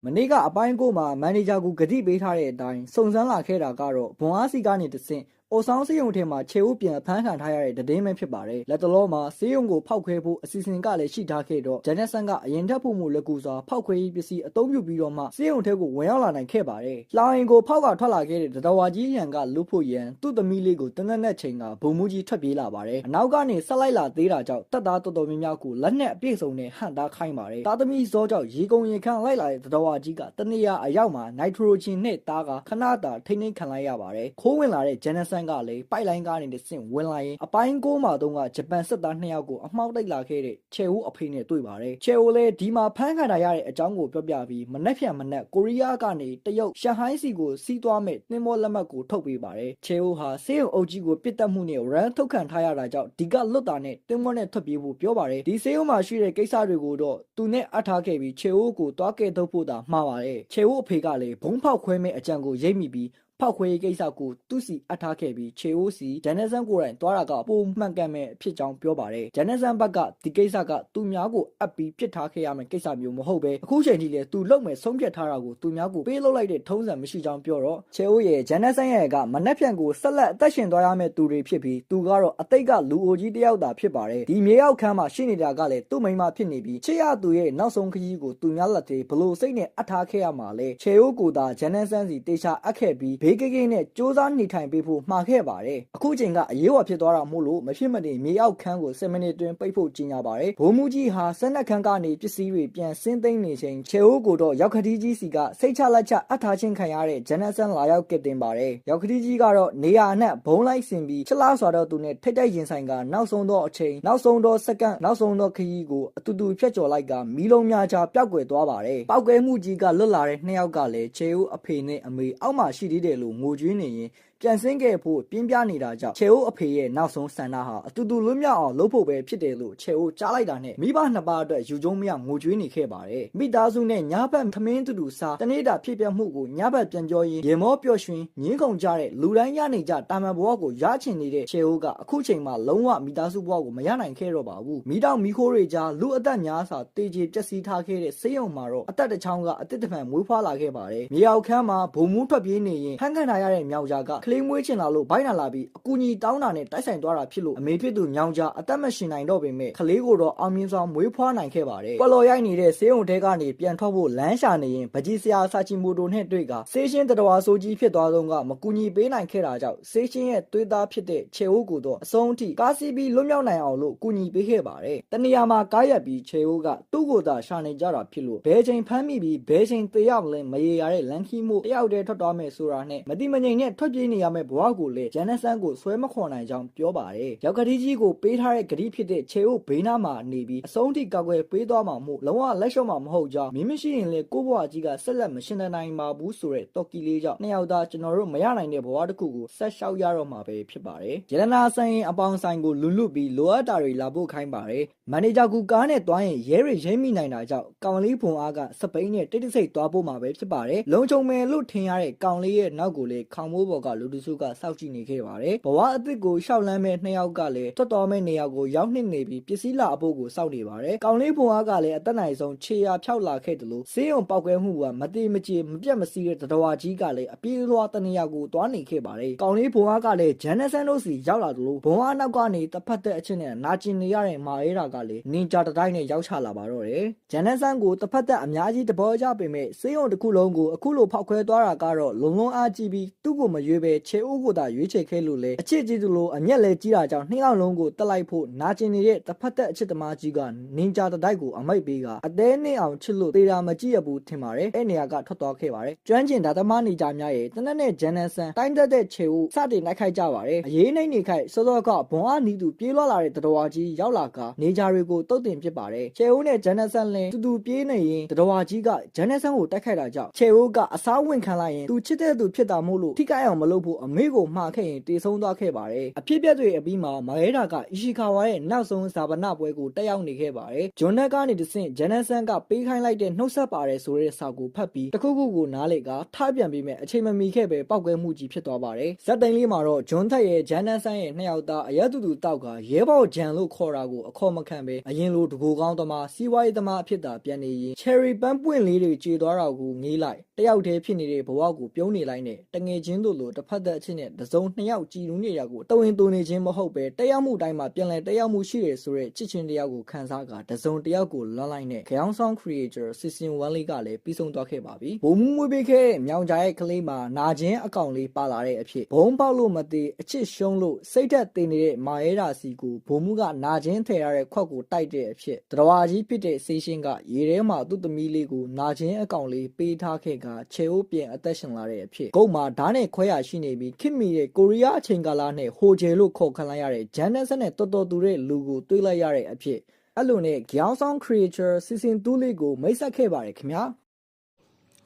မနေ့ကအပိုင်းကိုမှာမန်နေဂျာကိုဂတိပေးထားတဲ့အတိုင်းစုံစမ်းလာခဲ့တာကတော့ဘွန်အားစီကနေတဆင့်အိုဆောင်စေယုံထဲမှာခြေဦးပြန်ဖမ်းခံထားရတဲ့သတင်းပဲဖြစ်ပါတယ်လက်တလောမှာစေယုံကိုဖောက်ခွဲဖို့အစီအစဉ်ကလည်းရှိထားခဲ့တော့ဂျန်နက်ဆန်ကအရင်ထက်ဖို့မှုလက်ကူစွာဖောက်ခွဲရေးပစ္စည်းအသုံးပြုပြီးတော့မှစေယုံထဲကိုဝင်ရောက်လာနိုင်ခဲ့ပါတယ်လောင်ရင်ကိုဖောက်ကထွက်လာခဲ့တဲ့တဝါကြီးရန်ကလွတ်ဖို့ရန်သူ့သမီးလေးကိုတနက်နဲ့ချိန်ကဘုံမူကြီးထွက်ပြေးလာပါတယ်အနောက်ကနေဆက်လိုက်လာသေးတာကြောင့်တပ်သားတော်တော်များများကိုလက်နဲ့အပြည့်စုံနဲ့ဟန်တာခိုင်းပါတယ်တာသမီဇောကြောင့်ရေကုန်ရေခန့်လိုက်လာတဲ့တဝါကြီးကတနေရာအရောက်မှာနိုက်ထရိုဂျင်နဲ့တားကခဏတာထိမ့်ခံလိုက်ရပါတယ်ခိုးဝင်လာတဲ့ဂျန်နက်ဆန်ကလည်းပိုက်လိုင်းကားနေတဲ့ဆင့်ဝင်လာရင်အပိုင်းကိုမှာတုန်းကဂျပန်စစ်သား2ယောက်ကိုအမှောက်တိုက်လာခဲ့တဲ့ချေဦးအဖေနဲ့တွေ့ပါတယ်ချေဦးလည်းဒီမှာဖမ်းခံရတဲ့အကြောင်းကိုပြောပြပြီးမနှက်ဖြန်မနှက်ကိုရီးယားကနေတရုတ်ရှန်ဟိုင်းစီကိုစီးသွားမဲ့နှင်းမောလက်မှတ်ကိုထုတ်ပေးပါတယ်ချေဦးဟာစေယုံအုပ်ကြီးကိုပစ်တက်မှုနဲ့ရန်ထုတ်ခံထားရတာကြောင့်ဒီကလွတ်တာနဲ့တင်းမောနဲ့ထွက်ပြေးဖို့ပြောပါတယ်ဒီစေယုံမှာရှိတဲ့ကိစ္စတွေကိုတော့သူနဲ့အထားခဲ့ပြီးချေဦးကိုတွားကဲထုတ်ဖို့သာမှားပါတယ်ချေဦးအဖေကလည်းဘုံဖောက်ခွဲမဲ့အကြံကိုရိပ်မိပြီးဖောက်ခွဲရေးကိစ္စကိုသူ့စီအထားခဲ့ပြီးချေအိုစီဂျန်နက်ဆန်ကိုယ်တိုင်တွားတာကပုံမှန်ကန်မဲ့ဖြစ်ကြောင်းပြောပါတယ်ဂျန်နက်ဆန်ဘက်ကဒီကိစ္စကသူများကိုအပ်ပြီးပြစ်ထားခဲ့ရမယ့်ကိစ္စမျိုးမဟုတ်ပဲအခုချိန်ထိလည်းသူလုံမဲ့ဆုံးဖြတ်ထားတာကိုသူများကိုပေးလုပ်လိုက်တဲ့ထုံးစံမရှိကြောင်းပြောတော့ချေအိုရဲ့ဂျန်နက်ဆန်ရဲ့ကမနှက်ဖြန်ကိုဆက်လက်အသက်ရှင်သွားရမယ့်သူတွေဖြစ်ပြီးသူကတော့အသိကလူအိုကြီးတယောက်သာဖြစ်ပါတယ်ဒီမြေရောက်ခန်းမှာရှိနေတာကလည်းသူ့မိန်းမဖြစ်နေပြီးချေရသူရဲ့နောက်ဆုံးခရီးကိုသူများလက်ထဲဘလို့စိတ်နဲ့အထားခဲ့ရမှာလဲချေအိုကိုသာဂျန်နက်ဆန်စီတေချာအပ်ခဲ့ပြီးဘေးကိကိနဲ့စူးစမ်းနေထိုင်ပေးဖို့မှာခဲ့ပါတယ်အခုချိန်ကအရေးပေါ်ဖြစ်သွားတာမို့လို့မဖြစ်မနေမြေအောက်ခန်းကို10မိနစ်တွင်ပိတ်ဖို့ကြီးညာပါတယ်ဘိုးမူကြီးဟာစက်နက်ခန်းကနေပစ္စည်းတွေပြန်ဆင်းသိမ်းနေချိန်ချေအိုးကိုတော့ရောက်ခတိကြီးစီကစိတ်ချလက်ချအထားချင်းခံရတဲ့ဂျန်နက်ဆန်လာရောက်ကတင်ပါတယ်ရောက်ခတိကြီးကတော့နေရာအနှံ့ဘုံလိုက်ဆင်ပြီးချလားစွာတော့သူနဲ့ထိတ်တိုက်ရင်ဆိုင်ကနောက်ဆုံးတော့အချိန်နောက်ဆုံးတော့စက္ကန့်နောက်ဆုံးတော့ခရီးကိုအတူတူဖြတ်ကျော်လိုက်ကမီးလုံးများချပျောက်ကွယ်သွားပါတယ်ပောက်ကွဲမှုကြီးကလွတ်လာတဲ့2ယောက်ကလည်းချေအိုးအဖေနဲ့အမေအောက်မှာရှိသေးတယ်လို့ငိုကြွေးနေရင်ပြန်ဆင်းခဲ့ဖို့ပြင်းပြနေတာကြောင့်ချေအိုးအဖေရဲ့နောက်ဆုံးဆန္ဒဟာအတူတူလွတ်မြောက်အောင်လုပ်ဖို့ပဲဖြစ်တယ်လို့ချေအိုးကြားလိုက်တာနဲ့မိဘနှစ်ပါးအတွက်ယူကျုံမရငိုကြွေးနေခဲ့ပါတယ်မိသားစုနဲ့ညဘက်သမင်းတူတူစားတနေ့တာဖြစ်ပြမှုကိုညဘက်ပြန်ပြောရင်းရေမောပျော်ရွှင်ငင်းကုန်ကြတဲ့လူတိုင်းရနေကြတာမန်ဘဝကိုရချင်နေတဲ့ချေအိုးကအခုချိန်မှာလုံးဝမိသားစုဘဝကိုမရနိုင်ခဲ့တော့ပါဘူးမိတောင်မိခိုးတွေကြားလူအသက်များစွာတေကျေပျက်စီးထားခဲ့တဲ့ဆေးရုံမှာတော့အသက်တစ်ချောင်းကအတစ်တဖန်မွေးဖွားလာခဲ့ပါတယ်မြေအောက်ခန်းမှာဘုံမူးထွက်ပြေးနေရင်ဖမ်းခံထားရတဲ့မြောက်ကြားကကလေးမွေးချင်လာလို့ဘိုင်းနာလာပြီးအကူကြီးတောင်းတာနဲ့တိုက်ဆိုင်သွားတာဖြစ်လို့အမေဖြစ်သူညောင်ကြားအသက်မရှင်နိုင်တော့ပေမဲ့ကလေးကိုတော့အောင်မြင်စွာမွေးဖွားနိုင်ခဲ့ပါတယ်ပလော်ရိုက်နေတဲ့ဆေးရုံထဲကနေပြန်ထွက်ဖို့လမ်းရှာနေရင်ဗကြီးဆရာစာချီမိုတိုနဲ့တွေ့ကဆေးရှင်းတတော်ဆိုကြီးဖြစ်သွားဆုံးကမကူညီပေးနိုင်ခဲ့တာကြောင့်ဆေးရှင်းရဲ့သွေးသားဖြစ်တဲ့ချေအိုးကိုတော့အဆုံးထိကားစီးပြီးလွတ်မြောက်နိုင်အောင်လို့ကူညီပေးခဲ့ပါတယ်တနေရာမှာကားရက်ပြီးချေအိုးကသူ့ကိုယ်သာရှာနေကြတာဖြစ်လို့ဘယ်ချိန်ဖမ်းမိပြီးဘယ်ချိန်သေရမလဲမရေရတဲ့လမ်းခီးမှုတယောက်တည်းထွက်သွားမယ်ဆိုတာနဲ့မတိမငိမ်နဲ့ထွက်ပြေးနေရမယ့်ဘဝကိုလည်းဂျန်နက်ဆန်ကိုဆွဲမခေါ်နိုင်ကြောင်းပြောပါတယ်ရောက်ကတိကြီးကိုပေးထားတဲ့ဂတိဖြစ်တဲ့ချေအိုးဘေးနားမှာနေပြီးအဆုံးထိကောက်ွယ်ပေးသွားမှာမို့လုံးဝလက်လျှော့မှာမဟုတ်ကြောင်းမင်းမရှိရင်လေကိုဘွားကြီးကဆက်လက်မရှင်နိုင်ပါဘူးဆိုတဲ့တော်ကီလေးကြောင့်နှစ်ယောက်သားကျွန်တော်တို့မရနိုင်တဲ့ဘဝတစ်ခုကိုဆက်လျှောက်ရတော့မှာပဲဖြစ်ပါတယ်ရတနာဆိုင်ရင်အပေါင်းဆိုင်ကိုလူလွတ်ပြီးလိုအပ်တာတွေလာဖို့ခိုင်းပါတယ်မန်နေဂျာကကားနဲ့တွားရင်ရဲတွေရိမ့်မိနိုင်တာကြောင့်ကောင်လေးဖုံအားကစပိန်နဲ့တိတ်တဆိတ်တွားဖို့မှာပဲဖြစ်ပါတယ်လုံချုံမယ်လို့ထင်ရတဲ့ကောင်လေးရဲ့နောက်ကိုလေခေါင်မိုးပေါ်ကလူတစုကစောက်ကြည့်နေခဲ့ပါတယ်ဘဝအသစ်ကိုရှောက်လန်းမဲ့နှစ်ယောက်ကလည်းထွက်တော်မဲ့နေရာကိုရောက်နှင့်နေပြီးပစ္စည်းလာအဖို့ကိုစောက်နေပါတယ်ကောင်လေးဖုံအားကလည်းအသက်နိုင်ဆုံးခြေရာဖြောက်လာခဲ့တယ်လို့ဆေးရုံပောက်ကွဲမှုကမတိမကြေမပြတ်မစီးတဲ့တတော်ကြီးကလည်းအပြေးလွှားတနေရာကိုတွားနေခဲ့ပါတယ်ကောင်လေးဖုံအားကလည်းဂျန်နက်ဆန်တို့စီရောက်လာတယ်လို့ဘုံအားနောက်ကနေတဖက်တဲ့အချင်းနဲ့နာကျင်နေရတဲ့မာအေးတာကလည်းနင်ဂျာတတိုင်းနဲ့ရောက်ချလာပါတော့တယ်ဂျန်နက်ဆန်ကိုတဖက်သက်အများကြီးတဘောကြပေမဲ့ဆေးရုံတစ်ခုလုံးကိုအခုလိုဖောက်ခွဲသွားတာကတော့လုံလုံအားကြီးပြီးသူ့ကိုမရွေးပဲချေအိုးကိုသာရွေးချယ်ခဲ့လို့လေအချစ်ကြီးသူလိုအမျက်လဲကြီးတာကြောင့်နှစ်ယောက်လုံးကိုတက်လိုက်ဖို့နာကျင်နေတဲ့တဖက်သက်အချစ်သမားကြီးကနင်ဂျာတတိုက်ကိုအမိတ်ပေးကအသေးနဲ့အောင်ချစ်လို့တေတာမကြည့်ရဘူးထင်ပါတယ်အဲ့နေရာကထွက်သွားခဲ့ပါတယ်ကျွမ်းကျင်ဒါသမားနေကြများရဲ့တနက်နဲ့ဂျန်နက်ဆန်တိုင်းတက်တဲ့ချေအိုးစတင်လိုက်ခိုက်ကြပါတယ်အရေးနှိမ့်နေခိုက်စောစောကဘွန်အားနီးသူပြေးလွှားလာတဲ့တတော်ကြီးရောက်လာကနေဂျာတွေကိုတုတ်တင်ပစ်ပါတယ်ချေအိုးနဲ့ဂျန်နက်ဆန်လင်တူတူပြေးနေရင်တတော်ကြီးကဂျန်နက်ဆန်ကိုတိုက်ခိုက်တာကြောင့်ချေအိုးကအစားဝင်ခံလိုက်ရင်သူချစ်တဲ့သူဖြစ်တာမို့လို့ထိခိုက်အောင်မလုပ်ဖို့ ဖို့အမေကိုမှားခဲ့ရင်တေဆုံးသွားခဲ့ပါတယ်အဖြစ်ပြက်တွေအပြီးမှာမာရဲတာကအီရှီကာဝါရဲ့နောက်ဆုံးဇာပနပွဲကိုတက်ရောက်နေခဲ့ပါတယ်ဂျွန်နက်ကနေတဆင့်ဂျန်နဆန်ကပေးခိုင်းလိုက်တဲ့နှုတ်ဆက်ပါတယ်ဆိုတဲ့စာကိုဖတ်ပြီးတခုခုကိုနားလေကထပြန်ပြီးမဲ့အချိန်မမီခဲ့ပဲပောက်ကွဲမှုကြီးဖြစ်သွားပါတယ်ဇက်တိန်လေးမှာတော့ဂျွန်ထက်ရဲ့ဂျန်နဆန်ရဲ့နှစ်ယောက်သားအရက်တူတူတောက်ကရဲဘော်ဂျန်လို့ခေါ်တာကိုအခေါ်မခံပဲအရင်လိုတကူကောင်းသမားစီးပွားရေးသမားအဖြစ်သာပြန်နေရင်ချယ်ရီပန်းပွင့်လေးတွေကြေသွားတာကိုငေးလိုက်တယောက်တည်းဖြစ်နေတဲ့ဘဝကိုပြုံးနေလိုက်နဲ့တငယ်ချင်းတို့လိုတစ်ဖက်သက်အချင်းနဲ့တစုံနှစ်ယောက်ကြည်လူနေတာကိုတဝင်းတူနေခြင်းမဟုတ်ပဲတက်ရောက်မှုတိုင်းမှာပြန်လည်တက်ရောက်မှုရှိတယ်ဆိုတဲ့ချစ်ချင်းတရားကိုခံစားကတစုံတစ်ယောက်ကိုလွန်လိုက်နဲ့ခေါင်းဆောင် creator season 1လေးကလည်းပြီးဆုံးသွားခဲ့ပါပြီဘုံမူမွေးပေးခဲ့တဲ့မြောင်ကြားရဲ့ကလေးမှာနာခြင်းအကောင်လေးပါလာတဲ့အဖြစ်ဘုံပေါက်လို့မသေးအချစ်ရှုံးလို့စိတ်သက်တင်နေတဲ့မာရဲတာစီကိုဘုံမူကနာခြင်းထည့်ရတဲ့ခွက်ကိုတိုက်တဲ့အဖြစ်တရဝါကြီးဖြစ်တဲ့ဆေးရှင်းကရေထဲမှာသူ့သမီးလေးကိုနာခြင်းအကောင်လေးပေးထားခဲ့ကခြေအိုးပြင်အသက်ရှင်လာတဲ့အဖြစ်ဂုတ်မှာဓာတ်နဲ့ခွဲရရှိနေပြီးခင်မီရဲ့ကိုရီးယားအချိန်ကာလနဲ့ဟိုဂျယ်လို့ခေါ်ခံလိုက်ရတဲ့ဂျန်နက်ဆန်နဲ့တော်တော်တူတဲ့လူကိုတွေးလိုက်ရတဲ့အဖြစ်အဲ့လိုနဲ့ခေါင်းဆောင် creator season 2လေးကိုမိတ်ဆက်ခဲ့ပါတယ်ခင်ဗျာ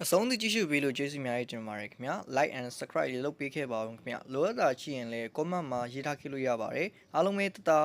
အဆုံးထိကြည့်ရှုပေးလို့ကျေးဇူးများတင်ပါတယ်ခင်ဗျာ like and subscribe လုပ်ပေးခဲ့ပါဦးခင်ဗျာလိုအပ်တာရှိရင်လည်း comment မှာရေးထားခဲ့လို့ရပါတယ်အားလုံးပဲတတာ